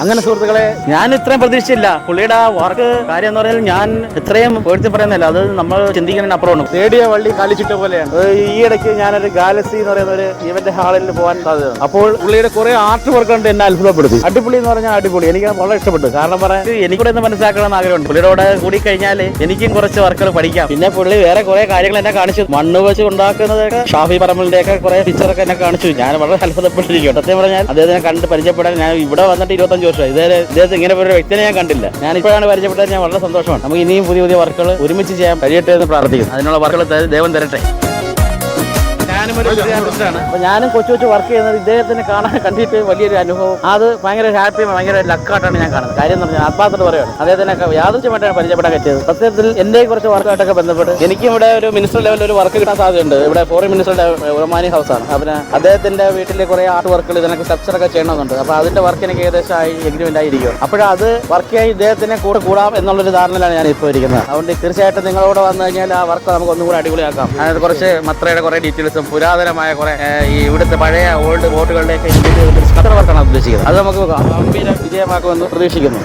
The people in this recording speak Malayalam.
അങ്ങനെ സുഹൃത്തുക്കളെ, ഞാൻ ഇത്രയും പ്രതീക്ഷിച്ചില്ല. പുള്ളിയുടെ വർക്ക് കാര്യം എന്ന് പറഞ്ഞാൽ ഞാൻ ഇത്രയും പേഴ്ത്തി പറയുന്നില്ല, അത് നമ്മൾ ചിന്തിക്കുന്നതിന് അപ്പുറമാണ്. തേടിയ വള്ളി കാലിച്ചിട്ട പോലെയാണ്. ഈ ഇടയ്ക്ക് ഞാനൊരു ഗാലക്സി എന്ന് പറയുന്ന ഒരു ഇവന്റ് ഹാളിൽ പോകാൻ സാധ്യത. അപ്പോൾ പുള്ളിയുടെ കുറെ ആർട്ട് വർക്ക് കണ്ട് എന്നെ അത്ഭുതപ്പെടുത്തി. അടിപൊളി എന്ന് പറഞ്ഞാൽ അടിപൊളി, എനിക്ക് വളരെ ഇഷ്ടപ്പെട്ടു. കാരണം പറയാൻ എനിക്കൂടെ ഒന്ന് മനസ്സിലാക്കണമെന്ന് ആഗ്രഹമുണ്ട്. പുള്ളിയുടെ കൂടി കഴിഞ്ഞാൽ എനിക്കും കുറച്ച് വർക്കുകൾ പഠിക്കാം. പിന്നെ പുള്ളി വേറെ കുറെ കാര്യങ്ങൾ എന്നെ കാണിച്ചു. മണ്ണ് വെച്ച് ഉണ്ടാക്കുന്നതൊക്കെ ഷാഫി പറമ്പലിന്റെ ഒക്കെ കുറെ പിക്ചറൊക്കെ എന്നെ കാണിച്ചു. ഞാൻ വളരെ അത്ഭുതപ്പെട്ടിരിക്കും. സത്യം പറഞ്ഞാൽ അദ്ദേഹത്തിനെ കണ്ട് പരിചയപ്പെടാൻ ഞാൻ ഇവിടെ വന്നിട്ട് 25 വർഷമായി. ഇദ്ദേഹത്തെ ഇങ്ങനെ ഒരു വ്യക്തിനെ ഞാൻ കണ്ടില്ല. ഞാൻ ഇപ്പോഴാണ് പരിചയപ്പെട്ടത്. ഞാൻ വളരെ സന്തോഷമാണ്. നമുക്ക് ഇനിയും പുതിയ പുതിയ വർക്കുകൾ ഒരുമിച്ച് ചെയ്യാൻ കഴിയട്ടെ എന്ന് പ്രാർത്ഥിക്കുന്നു. അതിനുള്ള വർക്കുകൾ ദൈവം തരട്ടെ. ഞാനും കൊച്ചു വർക്ക് ചെയ്യുന്നത് ഇദ്ദേഹത്തിന് കണ്ടിട്ട് വലിയൊരു അനുഭവം. അത് ഭയങ്കര ഹാപ്പി, ഭയങ്കര ലക്കായിട്ടാണ് ഞാൻ കാണുന്നത്. കാര്യം എന്ന് പറഞ്ഞാൽ ആത്മാർത്ഥത പറയുകയാണ്. അദ്ദേഹത്തിനെ യാദൃശ്യമായിട്ടാണ് പരിചയപ്പെടാൻ പറ്റിയത്. സത്യത്തിൽ എന്റെ കുറച്ച് വർക്കായിട്ടൊക്കെ ബന്ധപ്പെട്ട് എനിക്കും ഇവിടെ ഒരു മിനിസ്റ്റർ ലെവലിൽ ഒരു വർക്ക് കിട്ടാൻ സാധ്യതയുണ്ട്. ഇവിടെ ഫോറിൻ മിനിസ്റ്ററുടെ ഉറമാനി ഹൗസ് ആണ്. പിന്നെ അദ്ദേഹത്തിന്റെ വീട്ടിലെ കുറെ ആർട്ട് വർക്കുകൾ ഇതിനൊക്കെ സ്ട്രക്ചറൊക്കെ ചെയ്യണമെന്നുണ്ട്. അപ്പൊ അതിന്റെ വർക്ക് എനിക്ക് ഏകദേശം എഗ്രിമെന്റ് ആയിരിക്കും. അപ്പോഴത് വർക്കായി ഇദ്ദേഹത്തിനെ കൂടാം എന്നുള്ളൊരു ധാരണയിലാണ് ഞാൻ ഇപ്പോൾ ഇരിക്കുന്നത്. അതുകൊണ്ട് തീർച്ചയായിട്ടും നിങ്ങളോട് വന്നു കഴിഞ്ഞാൽ ആ വർക്ക് നമുക്ക് ഒന്നും കൂടെ അടിപൊളിയാക്കാം. അതിന് കുറച്ച് മത്രയുടെ കുറെ ഡീറ്റെയിൽസും പുരാതനമായ കുറെ ഈ ഇവിടുത്തെ പഴയ ഓൾഡ് ബോട്ടുകളുടെയൊക്കെ വർക്കാണ് ഉദ്ദേശിക്കുന്നത്. അത് നമുക്ക് ഗംഭീര വിജയമാക്കുമെന്ന് പ്രതീക്ഷിക്കുന്നു.